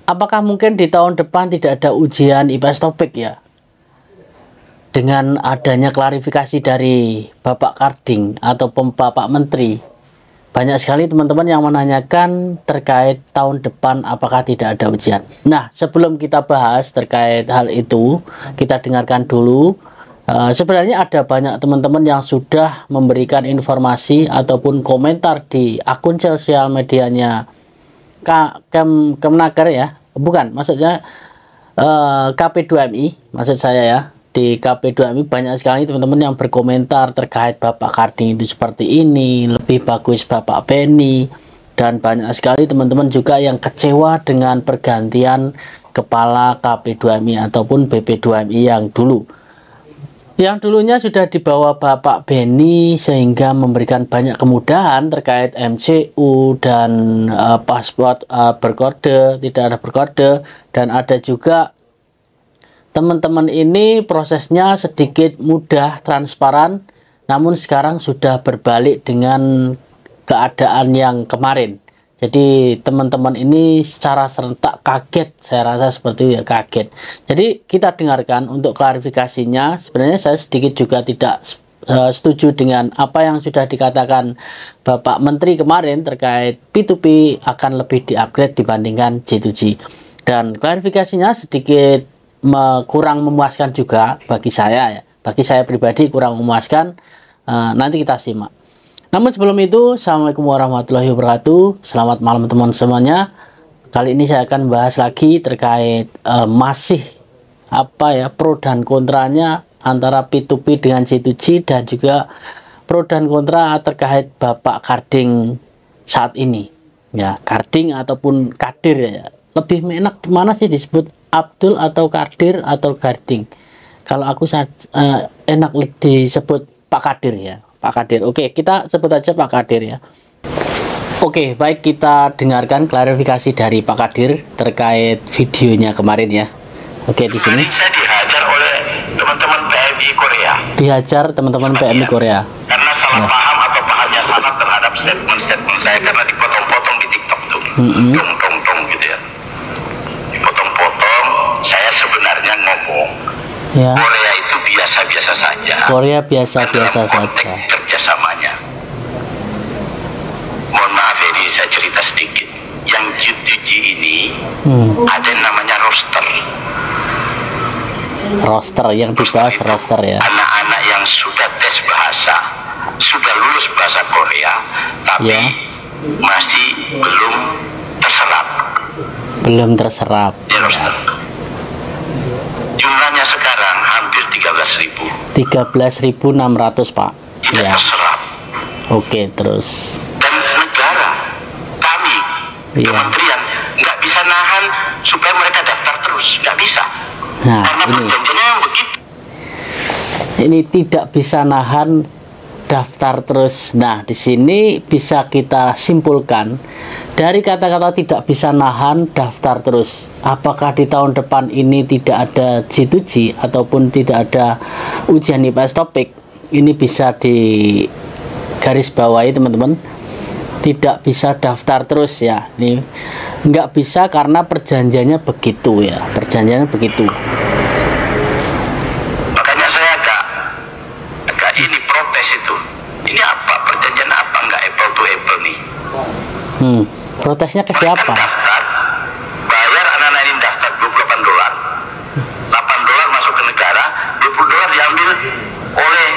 apakah mungkin di tahun depan tidak ada ujian IPS topik ya? Dengan adanya klarifikasi dari Bapak Karding atau Bapak Menteri, banyak sekali teman-teman yang menanyakan terkait tahun depan apakah tidak ada ujian. Nah, sebelum kita bahas terkait hal itu, kita dengarkan dulu. Sebenarnya ada banyak teman-teman yang sudah memberikan informasi ataupun komentar di akun sosial medianya Kemenaker ya, bukan, maksudnya KP2MI, maksud saya ya. Di KP2MI banyak sekali teman-teman yang berkomentar terkait Bapak Karding itu seperti ini, lebih bagus Bapak Benny, dan banyak sekali teman-teman juga yang kecewa dengan pergantian kepala KP2MI ataupun BP2MI yang dulu. Yang dulunya sudah dibawa Bapak Benny sehingga memberikan banyak kemudahan terkait MCU dan paspor berkode, tidak ada berkode, dan ada juga teman-teman ini prosesnya sedikit mudah, transparan, namun sekarang sudah berbalik dengan keadaan yang kemarin. Jadi teman-teman ini secara serentak kaget, saya rasa seperti itu ya, kaget. Jadi kita dengarkan untuk klarifikasinya. Sebenarnya saya sedikit juga tidak setuju dengan apa yang sudah dikatakan Bapak Menteri kemarin terkait P2P akan lebih di-upgrade dibandingkan J2G. Dan klarifikasinya sedikit kurang memuaskan juga bagi saya ya. Bagi saya pribadi kurang memuaskan. Nanti kita simak. Namun sebelum itu, Assalamualaikum warahmatullahi wabarakatuh. Selamat malam teman semuanya. Kali ini saya akan bahas lagi terkait masih apa ya, pro dan kontranya antara P2P dengan J2G, dan juga pro dan kontra terkait Bapak Karding saat ini. Ya, Karding ataupun Kadir ya. Lebih enak mana sih disebut Abdul atau Kadir atau Karding? Kalau aku enak disebut Pak Kadir ya. Pak Kadir. Oke, kita sebut aja Pak Kadir ya. Oke, baik, kita dengarkan klarifikasi dari Pak Kadir terkait videonya kemarin ya. Oke, di sini. Saya dihajar oleh teman-teman PMI Korea. Dihajar teman-teman PMI Korea. Karena salah paham atau pahamnya salah terhadap statement-statement saya, karena dipotong-potong di TikTok tuh. Dong gitu ya. Dipotong-potong. Saya sebenarnya ngomong Ya. Korea itu biasa-biasa saja. Korea biasa-biasa saja. Kerjasamanya. Mohon maaf ini saya cerita sedikit. Yang J2G ini ada yang namanya roster. Roster yang dibahas roster ya. Anak-anak yang sudah tes bahasa, sudah lulus bahasa Korea, tapi Ya. masih belum terserap. Belum terserap. Ya, roster. Jumlahnya sekarang hampir 13.000. 13.600 Pak. Tidak Ya. terserap. Oke, terus. Dan negara, kami, Iya. kementerian, nggak bisa nahan supaya mereka daftar terus. Nggak bisa. Nah, Karena ini. perjanjiannya yang begitu. Ini tidak bisa nahan daftar terus. Nah, di sini bisa kita simpulkan dari kata-kata tidak bisa nahan daftar terus. Apakah di tahun depan ini tidak ada J2G ataupun tidak ada ujian IPS topik? Ini bisa di garis bawahi teman-teman. Tidak bisa daftar terus ya. Ini nggak bisa karena perjanjiannya begitu ya. Perjanjiannya begitu. Makanya saya agak ini protes itu. Ini apa? Perjanjian apa? Nggak apple to apple nih. Protesnya ke Kan siapa? daftar, bayar anak-anak ini daftar $28. $8 masuk ke negara, $20 diambil oleh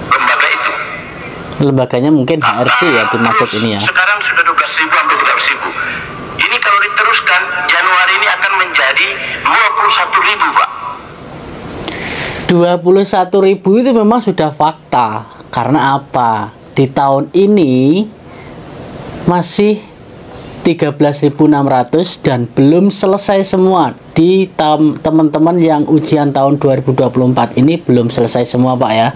lembaga itu. Lembaganya mungkin HRD ya dimasuk Terus, ini ya. sekarang sudah 12.000 hampir 13.000. Ini kalau diteruskan Januari ini akan menjadi 21.000, Pak. 21.000 itu memang sudah fakta. Karena apa? Di tahun ini masih 13.600 dan belum selesai semua. Di teman-teman yang ujian tahun 2024 ini belum selesai semua Pak ya.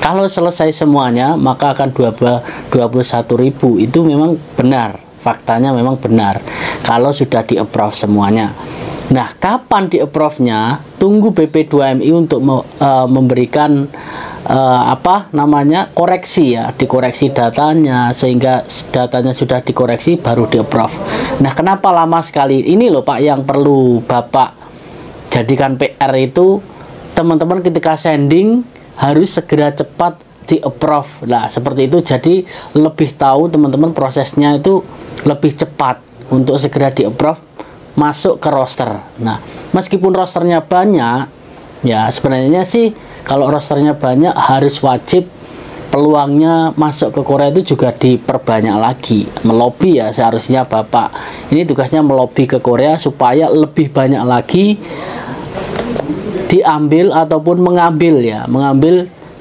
Kalau selesai semuanya maka akan 21.000. Itu memang benar, faktanya memang benar kalau sudah di-approve semuanya. Nah, kapan di-approve-nya? Tunggu BP2MI untuk memberikan koreksi ya, dikoreksi datanya, sehingga datanya sudah dikoreksi baru di-approve. Nah, kenapa lama sekali? Ini loh Pak yang perlu Bapak jadikan PR itu, teman-teman ketika sending harus segera cepat di approve. Nah, seperti itu, jadi lebih tahu teman-teman prosesnya itu lebih cepat untuk segera di approve masuk ke roster. Nah, meskipun rosternya banyak, ya sebenarnya sih kalau rosternya banyak harus wajib peluangnya masuk ke Korea itu juga diperbanyak lagi, melobi ya seharusnya Bapak ini tugasnya melobi ke Korea supaya lebih banyak lagi diambil ataupun mengambil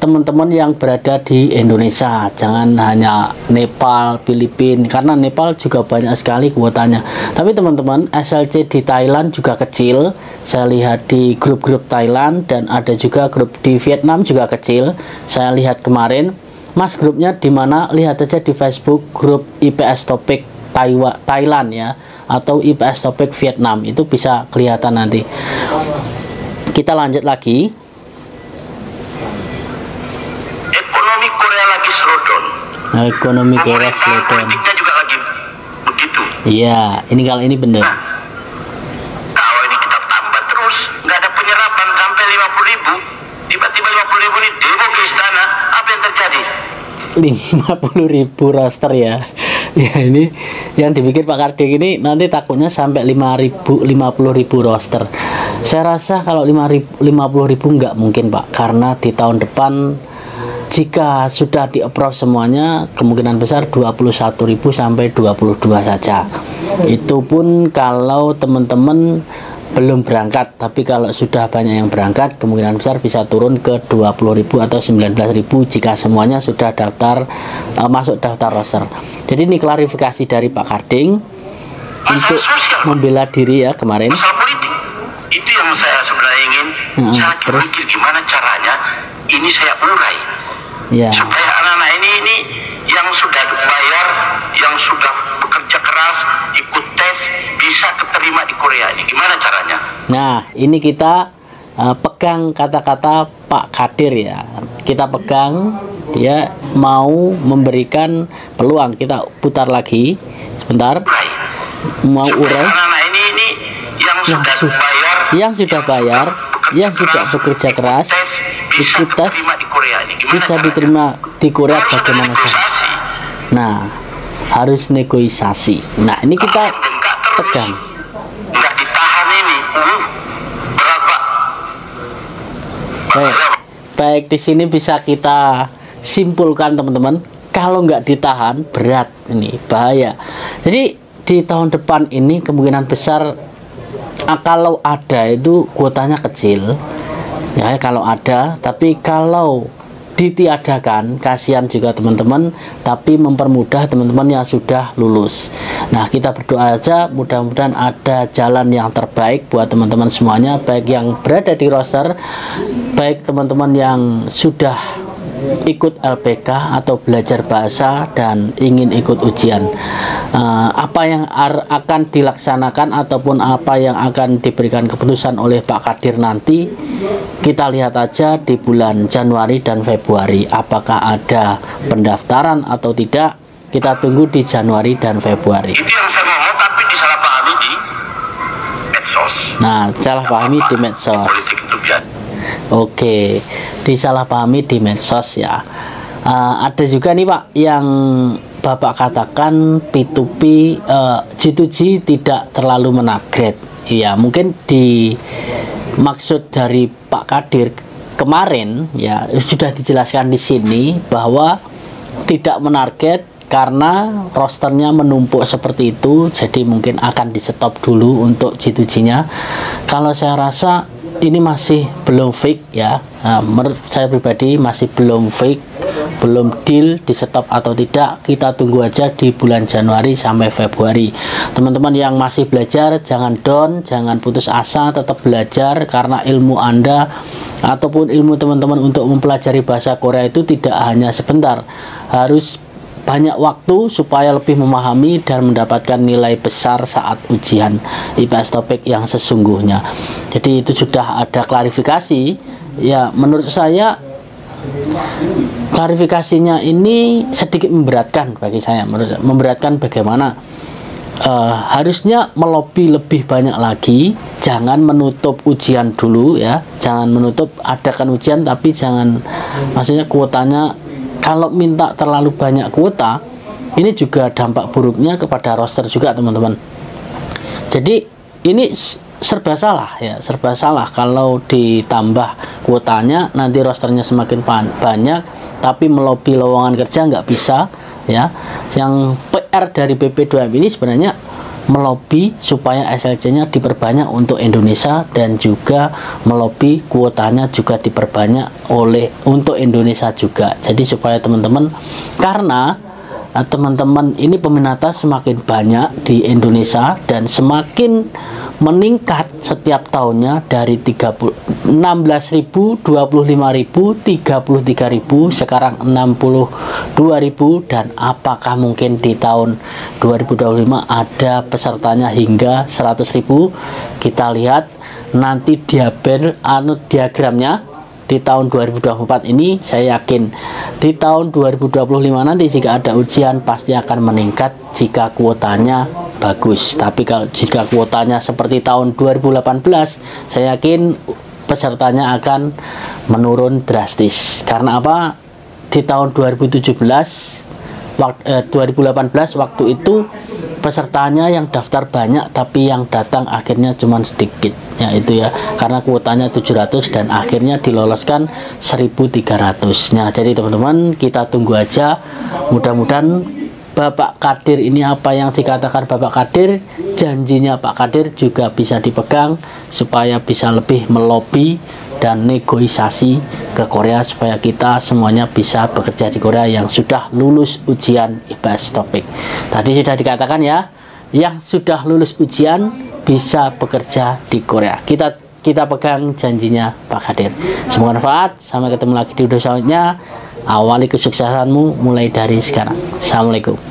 teman-teman yang berada di Indonesia, jangan hanya Nepal, Filipina, karena Nepal juga banyak sekali kuotanya. Tapi teman-teman, SLC di Thailand juga kecil, saya lihat di grup-grup Thailand, dan ada juga grup di Vietnam juga kecil, saya lihat kemarin. Mas, grupnya di mana? Lihat aja di Facebook, grup IPS Topik Thailand ya, atau IPS Topik Vietnam, itu bisa kelihatan nanti. Kita lanjut lagi. Ekonomi Korea lagi slow down. Ekonomi Korea slow down. Politiknya juga lagi begitu. Iya, ini kalau ini benar. Nah, kalau ini kita tambah terus, nggak ada penyerapan sampai 50.000, tiba-tiba 50.000 ini demo ke istana, apa yang terjadi? 50.000 roster ya. Ya, ini yang dibikin Pak Karding ini nanti takutnya sampai 50.000 roster. Saya rasa kalau 50.000 nggak mungkin Pak, karena di tahun depan jika sudah di-approve semuanya, kemungkinan besar 21.000 sampai 22 saja. Itu pun kalau teman-teman belum berangkat, tapi kalau sudah banyak yang berangkat, kemungkinan besar bisa turun ke 20.000 atau 19.000 jika semuanya sudah daftar masuk daftar roster. Jadi ini klarifikasi dari Pak Karding untuk membela diri ya kemarin. Masalah politik itu yang saya sebenarnya ingin saya pikir gimana caranya ini saya urai ya, supaya anak-anak ini yang sudah bayar, yang sudah bekerja keras, ikut tes, bisa keterima di Korea ini. Gimana caranya? Nah, ini kita pegang kata-kata Pak Kadir ya. Kita pegang, dia mau memberikan peluang. Kita putar lagi sebentar. Mau urai. Anak-anak ini yang sudah bayar, yang sudah bekerja keras, ikut tes, bisa diterima di Korea bagaimana cara? Nah, harus negosiasi. Nah, ini kita pegang. Nggak ditahan ini, berat Pak. Baik, di sini bisa kita simpulkan teman-teman, kalau nggak ditahan berat, ini bahaya. Jadi di tahun depan ini kemungkinan besar kalau ada itu kuotanya kecil ya, kalau ada, tapi kalau ditiadakan kasihan juga teman-teman, tapi mempermudah teman-teman yang sudah lulus. Nah, kita berdoa aja mudah-mudahan ada jalan yang terbaik buat teman-teman semuanya, baik yang berada di roster, baik teman-teman yang sudah ikut LPK atau belajar bahasa dan ingin ikut ujian. Apa yang akan dilaksanakan ataupun apa yang akan diberikan keputusan oleh Pak Kadir nanti, kita lihat aja di bulan Januari dan Februari apakah ada pendaftaran atau tidak. Kita tunggu di Januari dan Februari. Itu yang saya ngomong, tapi disalahpahami di medsos. Nah, salahpahami di medsos. Oke, disalahpahami di medsos ya. Ada juga nih Pak yang Bapak katakan P2P G2G tidak terlalu menarget. Ya, mungkin di maksud dari Pak Kadir kemarin ya sudah dijelaskan di sini bahwa tidak menarget karena rosternya menumpuk seperti itu, jadi mungkin akan di stop dulu untuk G2G-nya. Kalau saya rasa ini masih belum fix ya, menurut saya pribadi masih belum fix, belum deal di stop atau tidak. Kita tunggu aja di bulan Januari sampai Februari. Teman-teman yang masih belajar jangan down, jangan putus asa, tetap belajar, karena ilmu Anda ataupun ilmu teman-teman untuk mempelajari bahasa Korea itu tidak hanya sebentar, harus banyak waktu supaya lebih memahami dan mendapatkan nilai besar saat ujian IPS Topik yang sesungguhnya. Jadi itu sudah ada klarifikasi ya. Menurut saya klarifikasinya ini sedikit memberatkan bagi saya. Memberatkan bagaimana? harusnya melobi lebih banyak lagi, jangan menutup ujian dulu ya, jangan menutup, adakan ujian tapi jangan, maksudnya kuotanya, kalau minta terlalu banyak kuota, ini juga dampak buruknya kepada roster juga teman-teman. Jadi ini serba salah ya, serba salah kalau ditambah kuotanya, nanti rosternya semakin banyak, tapi melobi lowongan kerja nggak bisa ya. Yang PR dari BP2M ini sebenarnya melobi supaya SLC-nya diperbanyak untuk Indonesia, dan juga melobi kuotanya juga diperbanyak untuk Indonesia juga. Jadi supaya teman-teman, karena teman-teman ini peminatnya semakin banyak di Indonesia dan semakin meningkat setiap tahunnya dari 16.000, 25.000, 33.000, sekarang 62.000, dan apakah mungkin di tahun 2025 ada pesertanya hingga 100.000? Kita lihat nanti diagramnya di tahun 2024 ini. Saya yakin di tahun 2025 nanti jika ada ujian pasti akan meningkat jika kuotanya bagus. Tapi kalau jika kuotanya seperti tahun 2018, saya yakin pesertanya akan menurun drastis. Karena apa? Di tahun 2018 waktu itu pesertanya yang daftar banyak tapi yang datang akhirnya cuma sedikit ya, itu ya, karena kuotanya 700 dan akhirnya diloloskan 1.300. Nah, jadi teman-teman kita tunggu aja, mudah-mudahan Bapak Kadir ini, apa yang dikatakan Bapak Kadir, janjinya Pak Kadir juga bisa dipegang supaya bisa lebih melobi dan negosiasi ke Korea supaya kita semuanya bisa bekerja di Korea yang sudah lulus ujian IPS TOPIK. Tadi sudah dikatakan ya, yang sudah lulus ujian bisa bekerja di Korea. Kita pegang janjinya Pak Kadir. Semoga manfaat. Sampai ketemu lagi di video selanjutnya. Awali kesuksesanmu mulai dari sekarang. Assalamualaikum.